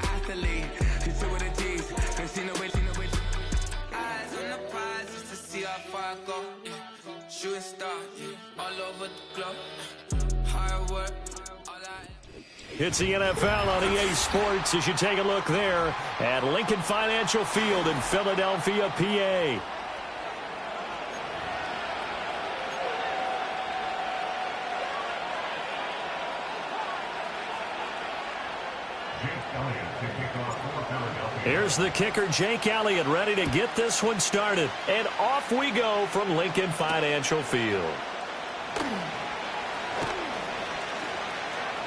athlete. She took with the G's, and she know it. Eyes on the prize just to see how far I go. Yeah. Shooting star, yeah. All over the globe. Hard work, all I. It's the NFL on EA Sports as you take a look there at Lincoln Financial Field in Philadelphia, PA. Here's the kicker, Jake Elliott, ready to get this one started. And off we go from Lincoln Financial Field.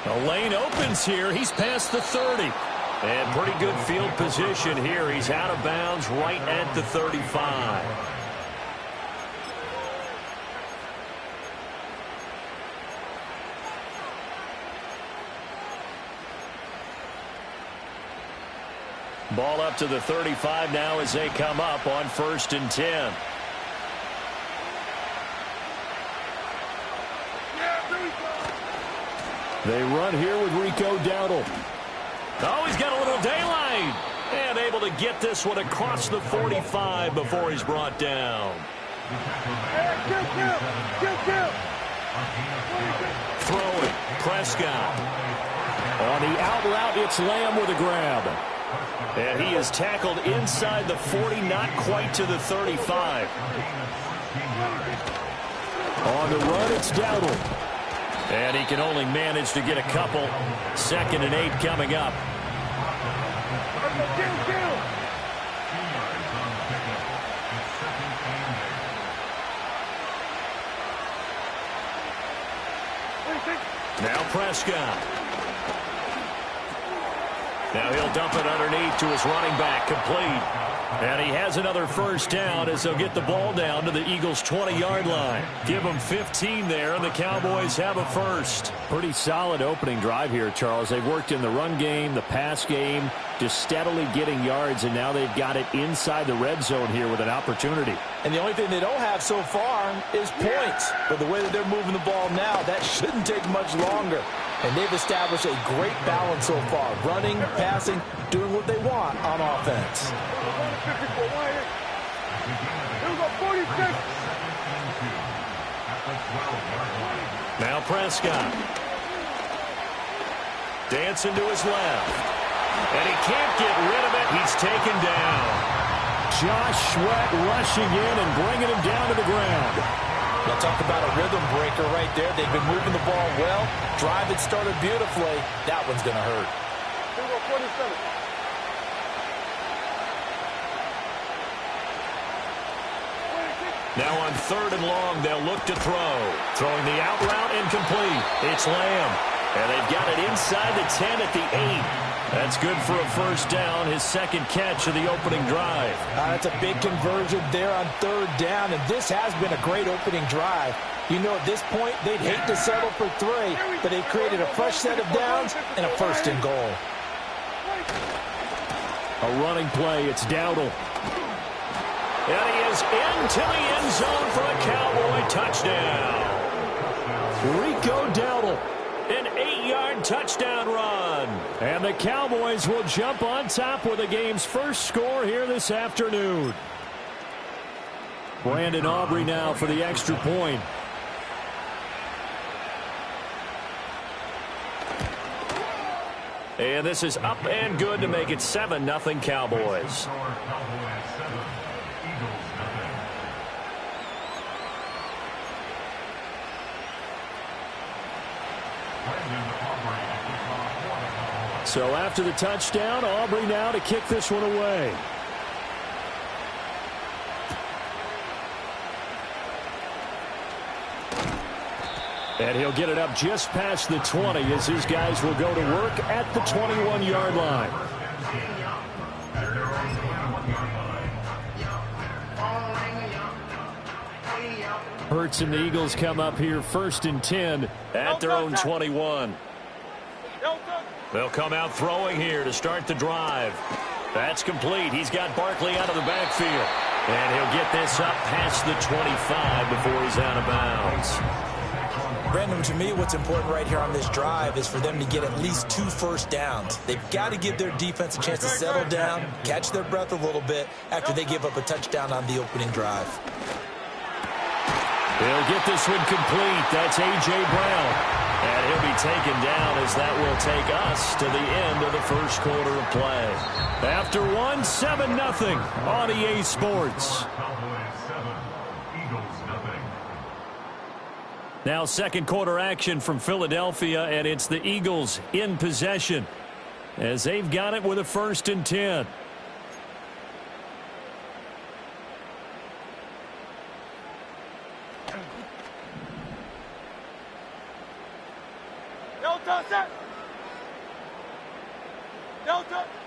The lane opens here. He's past the 30. And pretty good field position here. He's out of bounds right at the 35. Ball up to the 35 now as they come up on 1st and 10. They run here with Rico Dowdle. Oh, he's got a little daylight. And able to get this one across the 45 before he's brought down. Throwing, Prescott. On the out route, it's Lamb with a grab. And he is tackled inside the 40, not quite to the 35. On the run, it's Dowdle. And he can only manage to get a couple. 2nd and 8 coming up. Now Prescott. Now he'll dump it underneath to his running back, complete. And he has another 1st down as they'll get the ball down to the Eagles' 20-yard line. Give them 15 there, and the Cowboys have a 1st. Pretty solid opening drive here, Charles. They've worked in the run game, the pass game, just steadily getting yards, and now they've got it inside the red zone here with an opportunity. And the only thing they don't have so far is points. But the way that they're moving the ball now, that shouldn't take much longer. And they've established a great balance so far. Running, passing, doing what they want on offense. Now Prescott. Dancing to his left. And he can't get rid of it. He's taken down. Josh Sweat rushing in and bringing him down to the ground. They'll talk about a rhythm breaker right there. They've been moving the ball well. Drive it started beautifully. That one's going to hurt. Now on 3rd and long, they'll look to throw. Throwing the out route incomplete. It's Lamb. And they've got it inside the 10 at the 8. That's good for a 1st down, his 2nd catch of the opening drive. That's a big conversion there on 3rd down, and this has been a great opening drive. You know, at this point, they'd hate to settle for 3, but they've created a fresh set of downs and a 1st and goal. A running play, it's Dowdle. And he is into the end zone for a Cowboy touchdown. Rico Dowdle. An 8-yard touchdown run. And the Cowboys will jump on top with the game's 1st score here this afternoon. Brandon Aubrey now for the extra point. And this is up and good to make it 7-0 Cowboys. So after the touchdown, Aubrey now to kick this one away. And he'll get it up just past the 20 as his guys will go to work at the 21-yard line. Hurts and the Eagles come up here 1st and 10 at their own 21. They'll come out throwing here to start the drive. That's complete. He's got Barkley out of the backfield. And he'll get this up past the 25 before he's out of bounds. Brandon, to me, what's important right here on this drive is for them to get at least 2 first downs. They've got to give their defense a chance to settle down, catch their breath a little bit after they give up a touchdown on the opening drive. They'll get this one complete. That's A.J. Brown. And he'll be taken down as that will take us to the end of the first quarter of play. After 7-0 on EA Sports. Now second quarter action from Philadelphia, and it's the Eagles in possession as they've got it with a 1st and 10.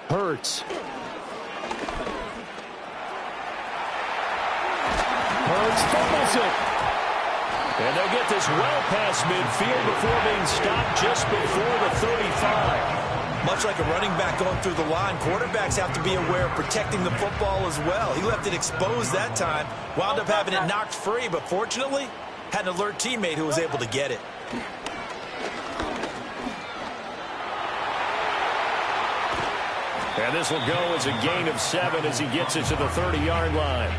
Hurts. Hurts fumbles it. And they'll get this well past midfield before being stopped just before the 35. Much like a running back going through the line, quarterbacks have to be aware of protecting the football as well. He left it exposed that time, wound up having it knocked free, but fortunately had an alert teammate who was able to get it. And this will go as a gain of 7 as he gets it to the 30-yard line.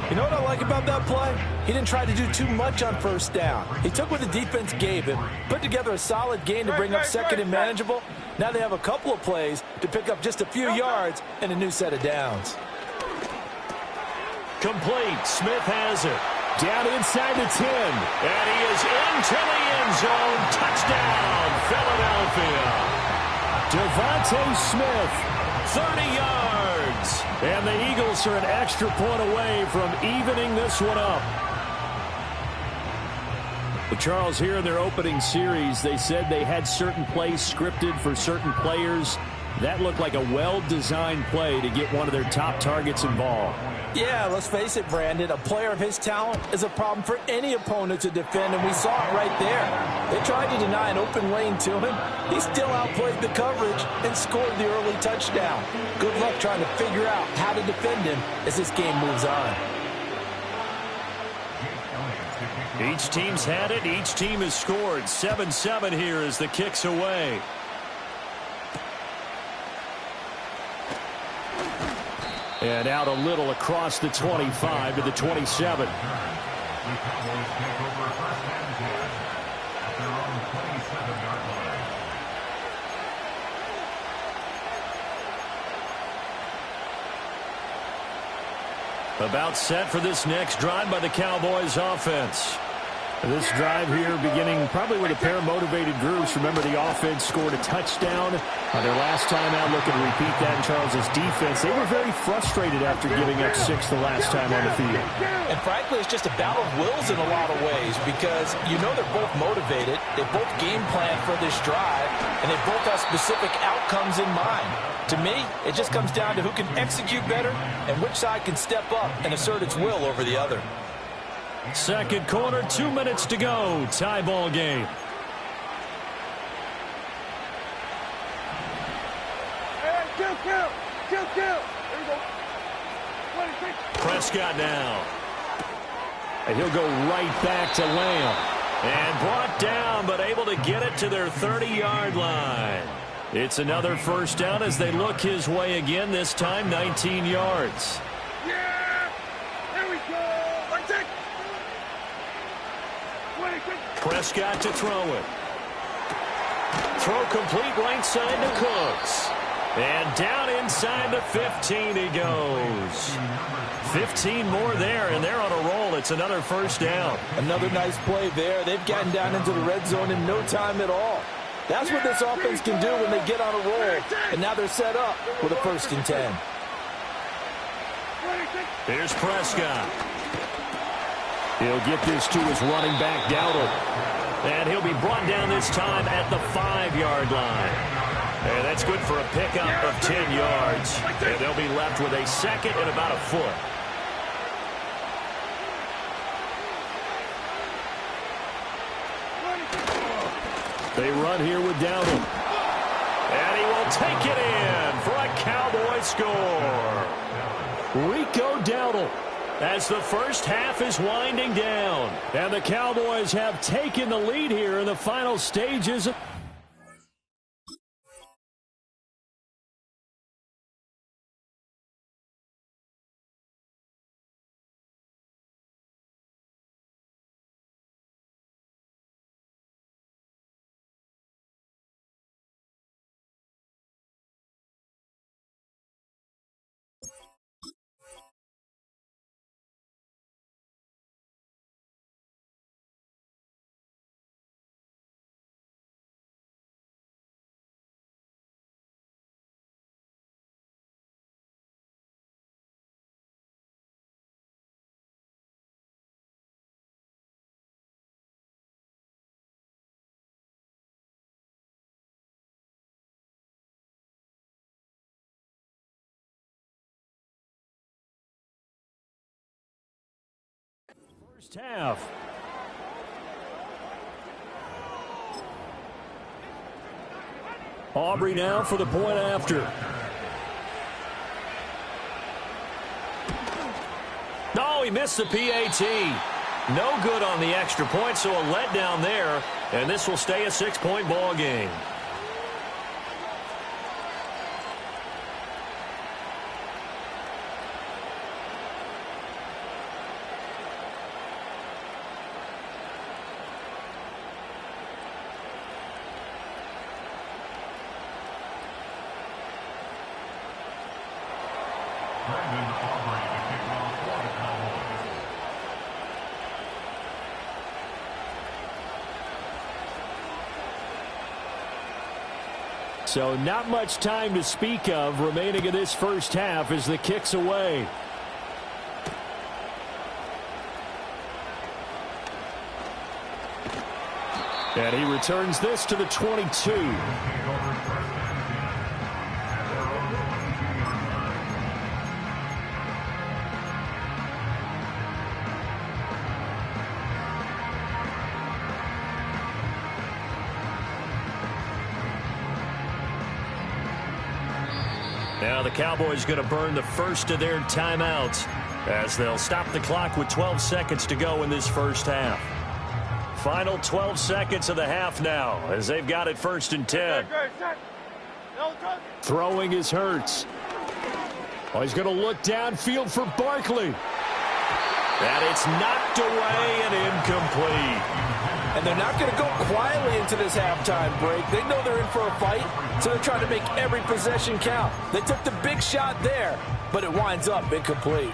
You know what I like about that play? He didn't try to do too much on first down. He took what the defense gave him, put together a solid gain to bring up second and manageable. Now they have a couple of plays to pick up just a few yards and a new set of downs. Complete. Smith has it. Down inside the 10. And he is into the end zone. Touchdown, Philadelphia. Devontae Smith. 30 yards. And the Eagles are an extra point away from evening this one up. But Charles, here in their opening series, they said they had certain plays scripted for certain players. That looked like a well-designed play to get one of their top targets involved. Yeah, let's face it, Brandon. A player of his talent is a problem for any opponent to defend, and we saw it right there. They tried to deny an open lane to him. He still outplayed the coverage and scored the early touchdown. Good luck trying to figure out how to defend him as this game moves on. Each team's had it. Each team has scored. 7-7 here as the kick's away. And out a little across the 25 to the 27. About set for this next drive by the Cowboys offense. This drive here beginning probably with a pair of motivated groups. Remember, the offense scored a touchdown on their last time out. Looking to repeat that in Charles's defense. They were very frustrated after giving up 6 the last time on the field. And frankly, it's just a battle of wills in a lot of ways because you know they're both motivated. They both game plan for this drive, and they both have specific outcomes in mind. To me, it just comes down to who can execute better and which side can step up and assert its will over the other. Second quarter, 2 minutes to go. Tie ball game. Prescott now. And he'll go right back to Lamb. And brought down, but able to get it to their 30-yard line. It's another first down as they look his way again, this time 19 yards. Prescott to throw it. Throw complete right side to Cooks. And down inside the 15 he goes. 15 more there, and they're on a roll. It's another first down. Another nice play there. They've gotten down into the red zone in no time at all. That's what this offense can do when they get on a roll. And now they're set up with a 1st and 10. Here's Prescott. He'll get this to his running back, Dowdle. And he'll be brought down this time at the 5-yard line. And that's good for a pickup of 10 yards. And they'll be left with a second and about a foot. They run here with Dowdle. And he will take it in for a Cowboy score. Rico Dowdle. as the first half is winding down. And the Cowboys have taken the lead here in the final stages. First half. Aubrey now for the point after. No, he missed the PAT. No good on the extra point, so a letdown there, and this will stay a 6-point ball game. So not much time to speak of remaining in this first half as the kick's away. And he returns this to the 22. Now the Cowboys going to burn the first of their timeouts as they'll stop the clock with 12 seconds to go in this first half. Final 12 seconds of the half now as they've got it 1st and 10. Throwing is Hurts. Oh, he's going to look downfield for Barkley. And it's knocked away and incomplete. And they're not going to go quietly into this halftime break. They know they're in for a fight, so they're trying to make every possession count. They took the big shot there, but it winds up incomplete.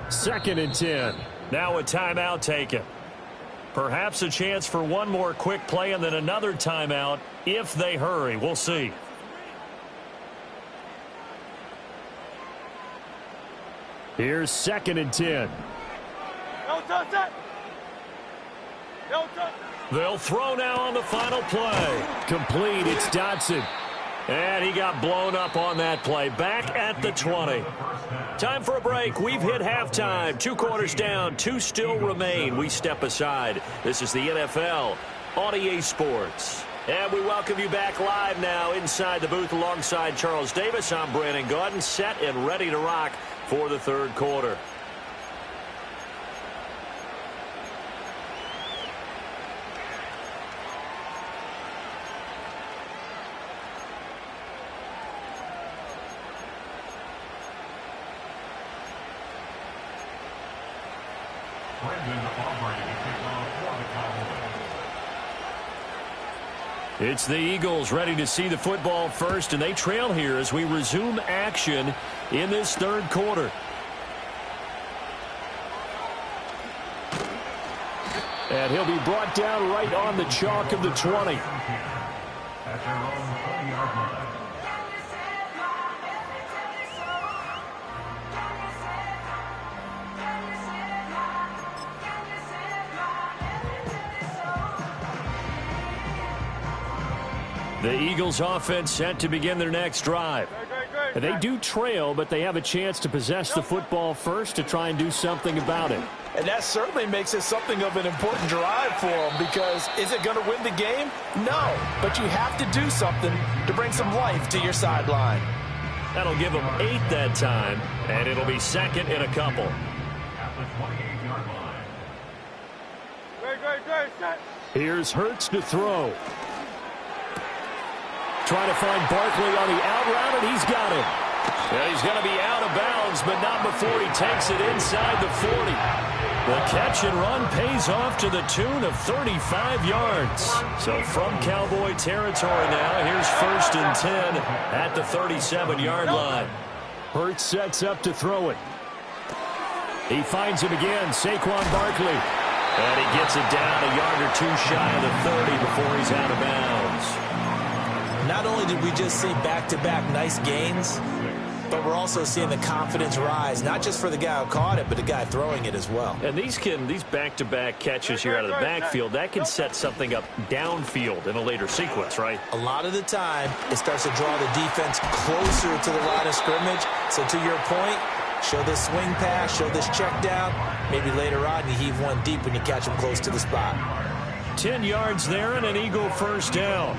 Second and 10. Now a timeout taken. Perhaps a chance for one more quick play and then another timeout if they hurry. We'll see. Here's 2nd and 10. They'll throw now on the final play. Complete. It's Dotson. And he got blown up on that play. Back at the 20. Time for a break. We've hit halftime. 2 quarters down. 2 still remain. We step aside. This is the NFL on EA Sports. And we welcome you back live now inside the booth alongside Charles Davis. I'm Brandon Gaudin, set and ready to rock for the 3rd quarter. It's the Eagles ready to see the football first, and they trail here as we resume action in this 3rd quarter. And he'll be brought down right on the chalk of the 20. The Eagles offense set to begin their next drive. They do trail, but they have a chance to possess the football first to try and do something about it. And that certainly makes it something of an important drive for them, because is it going to win the game? No, but you have to do something to bring some life to your sideline. That'll give them 8 that time, and it'll be second and a couple. Here's Hurts to throw. Trying to find Barkley on the out route, and he's got him. Yeah, he's going to be out of bounds, but not before he takes it inside the 40. The catch and run pays off to the tune of 35 yards. So from Cowboy territory now, here's 1st and 10 at the 37-yard line. Hurts sets up to throw it. He finds him again, Saquon Barkley. And he gets it down a yard or 2 shy of the 30 before he's out of bounds. Not only did we just see back-to-back nice gains, but we're also seeing the confidence rise, not just for the guy who caught it, but the guy throwing it as well. And these back-to-back catches here out of the backfield, that can set something up downfield in a later sequence, right? A lot of the time, it starts to draw the defense closer to the line of scrimmage. So to your point, show this swing pass, show this check down. Maybe later on you heave one deep when you catch him close to the spot. 10 yards there and an Eagle first down.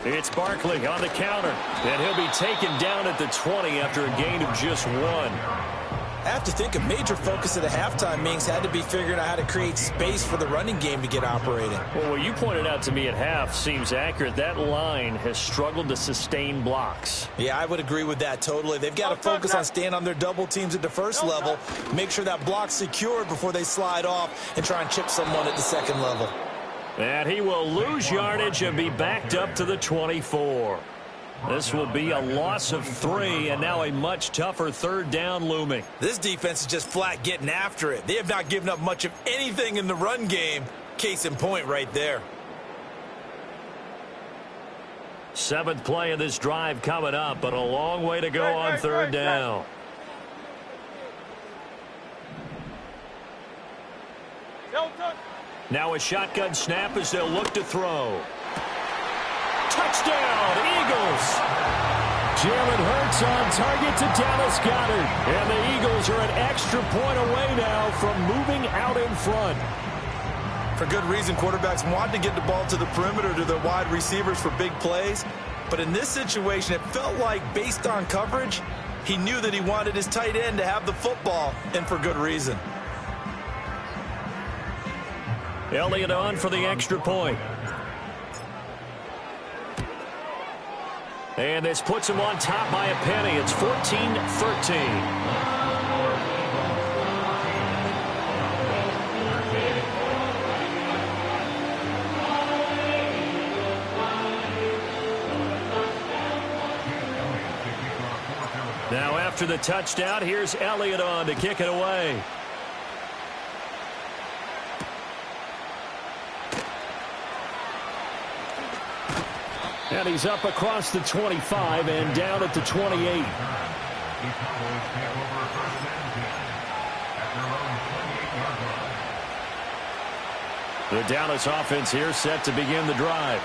It's Barkley on the counter, and he'll be taken down at the 20 after a gain of just 1. I have to think a major focus of the halftime means had to be figuring out how to create space for the running game to get operating. Well, what you pointed out to me at half seems accurate. That line has struggled to sustain blocks. Yeah, I would agree with that totally. They've got to focus on staying on their double teams at the first level, make sure that block's secured before they slide off and try and chip someone at the second level. And he will lose yardage and be backed up to the 24. This will be a loss of 3, and now a much tougher 3rd down looming. This defense is just flat getting after it. They have not given up much of anything in the run game. Case in point right there. 7th play of this drive coming up, but a long way to go on 3rd down. Now a shotgun snap as they'll look to throw. Touchdown, Eagles! Jalen Hurts on target to Dallas Goedert. And the Eagles are an extra point away now from moving out in front. For good reason, quarterbacks want to get the ball to the perimeter to their wide receivers for big plays. But in this situation, it felt like, based on coverage, he knew that he wanted his tight end to have the football, and for good reason. Elliott on for the extra point. And this puts him on top by a penny. It's 14-13. Now after the touchdown, here's Elliott on to kick it away. And he's up across the 25 and down at the 28. The Dallas offense here set to begin the drive.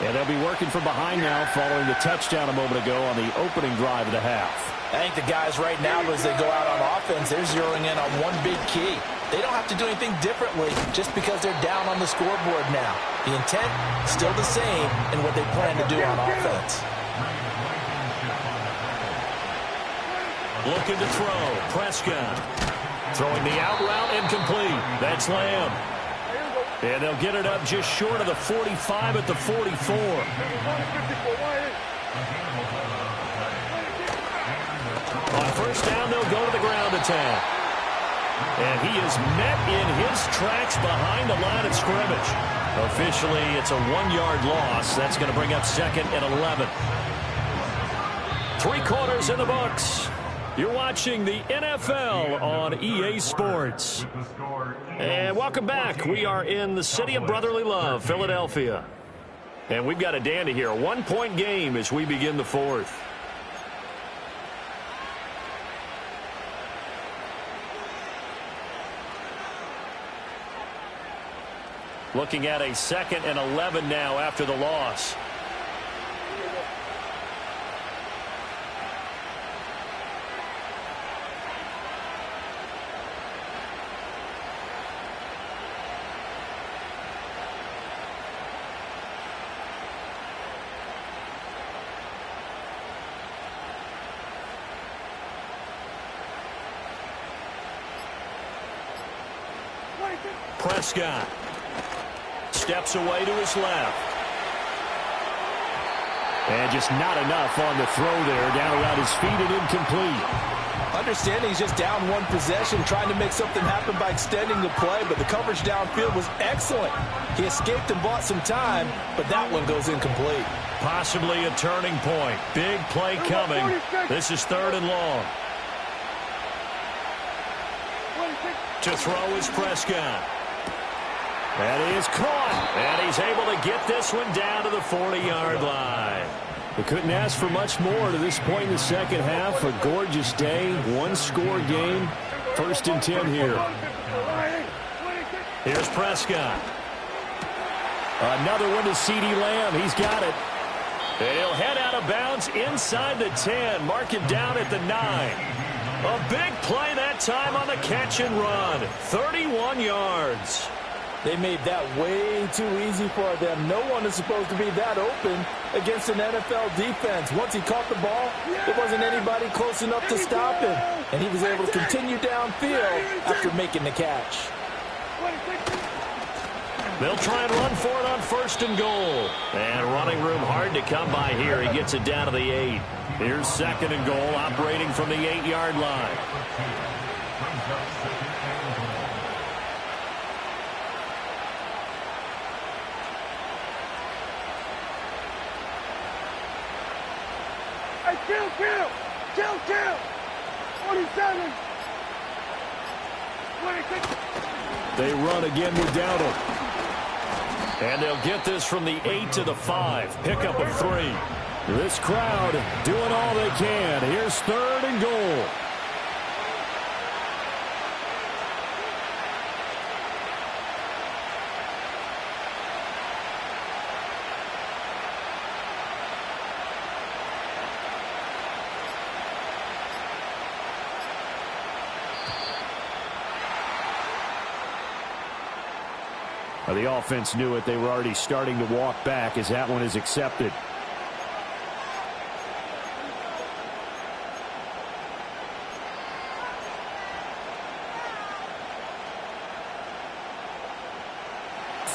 And they'll be working from behind now following the touchdown a moment ago on the opening drive of the half. I think the guys right now, as they go out on offense, they're zeroing in on one big key. They don't have to do anything differently just because they're down on the scoreboard now. The intent, still the same in what they plan to do on offense. Looking to throw. Prescott. Throwing the out route incomplete. That's Lamb. And they'll get it up just short of the 45 at the 44. On 1st down, they'll go to the ground attack. And he is met in his tracks behind the line of scrimmage. Officially, it's a 1-yard loss. That's going to bring up 2nd and 11. 3 quarters in the books. You're watching the NFL on EA Sports. And welcome back. We are in the city of brotherly love, Philadelphia. And we've got a dandy here. A 1-point game as we begin the 4th. Looking at a 2nd and 11 now after the loss. Prescott steps away to his left. And just not enough on the throw there. Down around his feet and incomplete. Understanding he's just down one possession, trying to make something happen by extending the play, but the coverage downfield was excellent. He escaped and bought some time, but that one goes incomplete. Possibly a turning point. Big play coming. This is 3rd and long. To throw is Prescott. And he is caught. And he's able to get this one down to the 40-yard line. They couldn't ask for much more to this point in the second half. A gorgeous day, one-score game. 1st and 10 here. Here's Prescott. Another one to CeeDee Lamb. He's got it. And he'll head out of bounds inside the 10. Mark him down at the 9. A big play that time on the catch and run. 31 yards. They made that way too easy for them. No one is supposed to be that open against an NFL defense. Once he caught the ball, there wasn't anybody close enough to stop him. And he was able to continue downfield after making the catch. They'll try and run for it on 1st and goal. And running room hard to come by here. He gets it down to the 8. Here's 2nd and goal, operating from the 8-yard line. Hey, kill! 47! 26! They run again with Dowdle. And they'll get this from the 8 to the 5. Pickup of 3. This crowd doing all they can. Here's 3rd and goal. The offense knew it. They were already starting to walk back as that one is accepted.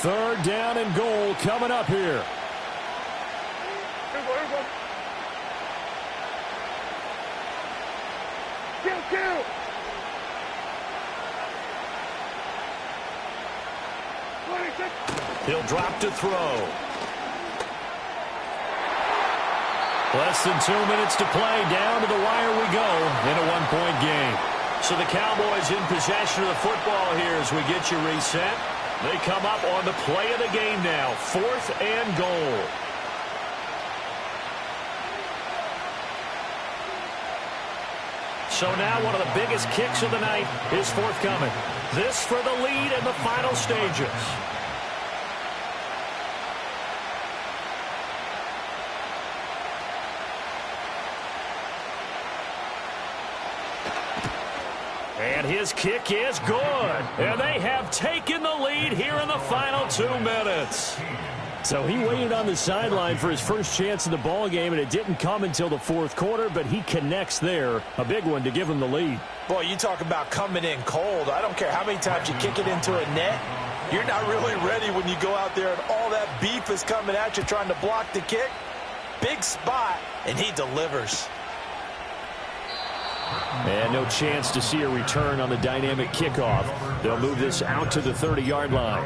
Third down and goal coming up here. Kill! He'll drop to throw. Less than 2 minutes to play. Down to the wire we go in a one-point game. So the Cowboys in possession of the football here as we get you reset. They come up on the play of the game now. 4th and goal. So now one of the biggest kicks of the night is forthcoming. This for the lead in the final stages. And his kick is good. And they have taken the lead here in the final 2 minutes. So he waited on the sideline for his first chance in the ball game, and it didn't come until the 4th quarter, but he connects there. A big one to give him the lead. Boy, you talk about coming in cold. I don't care how many times you kick it into a net. You're not really ready when you go out there and all that beef is coming at you trying to block the kick. Big spot, and he delivers. And no chance to see a return on the dynamic kickoff. They'll move this out to the 30-yard line.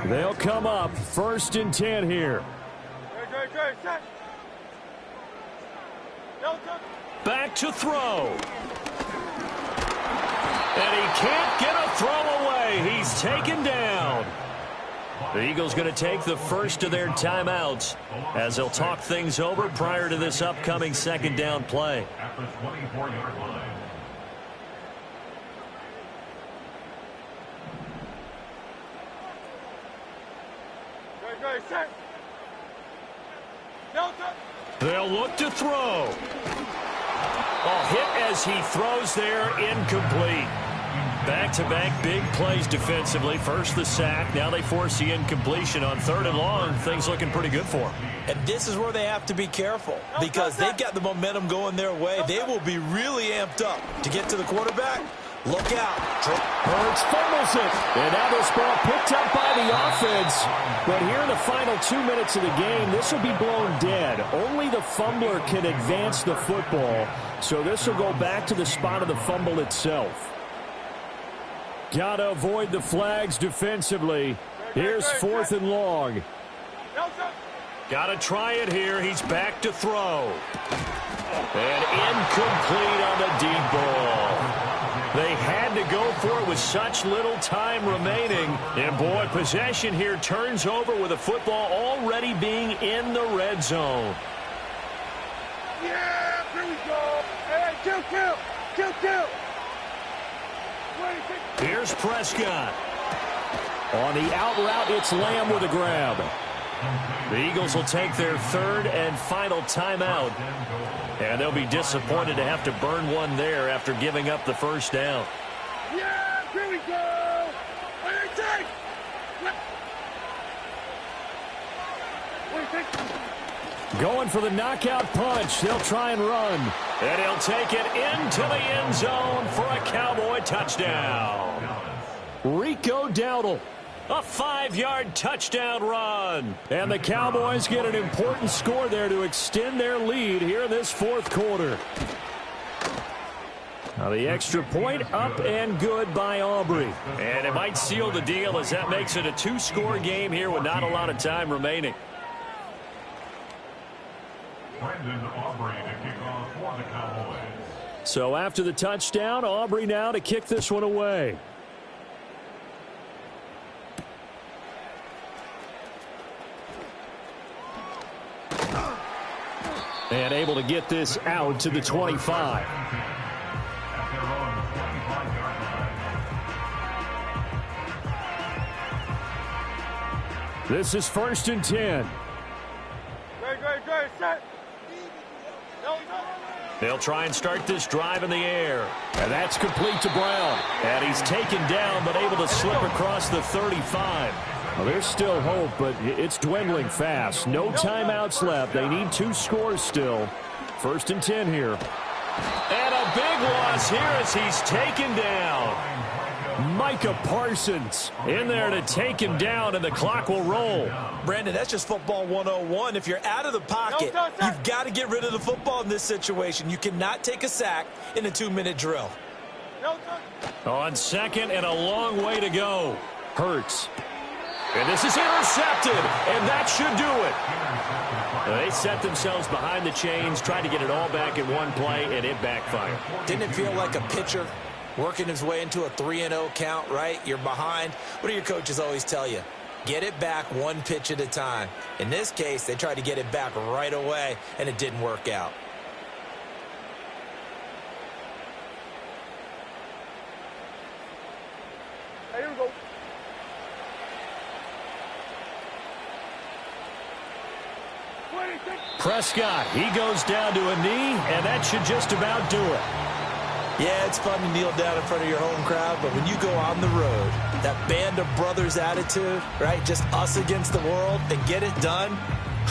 They'll come up 1st and 10 here. Set. to throw. And he can't get a throw away. He's taken down. The Eagles going to take the first of their timeouts as they'll talk things over prior to this upcoming second down play. At the 24-yard line. Go, set. Delta. They'll look to throw. A hit as he throws there, incomplete. Back-to-back big plays defensively. First the sack. Now they force the incompletion on 3rd and long. Things looking pretty good for them. And this is where they have to be careful because they've got the momentum going their way. They will be really amped up to get to the quarterback. Look out. Hurts fumbles it. And now this ball picked up by the offense. But here in the final 2 minutes of the game, this will be blown dead. Only the fumbler can advance the football. So this will go back to the spot of the fumble itself. Got to avoid the flags defensively. Here's 4th and long. Got to try it here. He's back to throw. And incomplete on the deep ball. They had to go for it with such little time remaining. And, boy, possession here turns over with the football already being in the red zone. Yeah, here we go. Hey, kill. Here's Prescott. On the out route, it's Lamb with a grab. The Eagles will take their 3rd and final timeout. And they'll be disappointed to have to burn one there after giving up the first down. Yeah, here we go. Going for the knockout punch. They'll try and run. And he'll take it into the end zone for a Cowboy touchdown. Rico Dowdle. A 5-yard touchdown run. And the Cowboys get an important score there to extend their lead here in this 4th quarter. Now the extra point up and good by Aubrey. And it might seal the deal as that makes it a 2-score game here with not a lot of time remaining. Brandon Aubrey to kick off for the Cowboys. So after the touchdown, Aubrey now to kick this one away. And able to get this out to the 25. This is 1st and 10. Great, set. They'll try and start this drive in the air. And that's complete to Brown. And he's taken down but able to slip across the 35. Well, there's still hope, but it's dwindling fast. No timeouts left. They need 2 scores still. 1st and 10 here. And a big loss here as he's taken down. Micah Parsons in there to take him down, and the clock will roll. Brandon, that's just football 101. If you're out of the pocket, you've got to get rid of the football in this situation. You cannot take a sack in a 2-minute drill. On 2nd and a long way to go. Hurts. And this is intercepted, and that should do it. They set themselves behind the chains, tried to get it all back in one play, and it backfired. Didn't it feel like a pitcher working his way into a 3-0 count, right? You're behind. What do your coaches always tell you? Get it back 1 pitch at a time. In this case, they tried to get it back right away, and it didn't work out. Here we go. Prescott, he goes down to a knee, and that should just about do it. Yeah, it's fun to kneel down in front of your home crowd, but when you go on the road, that band of brothers attitude, right, just us against the world, and get it done,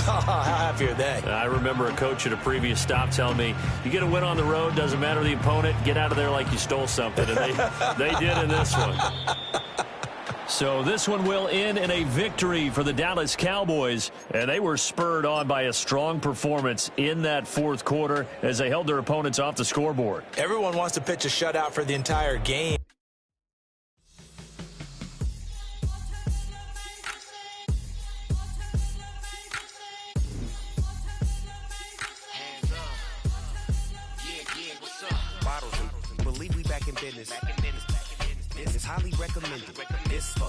how happy are they? I remember a coach at a previous stop telling me, you get a win on the road, doesn't matter the opponent, get out of there like you stole something, and they did in this one. So this one will end in a victory for the Dallas Cowboys, and they were spurred on by a strong performance in that 4th quarter as they held their opponents off the scoreboard. Everyone wants to pitch a shutout for the entire game. Bottles and believe we back in business. It's highly recommended. It's for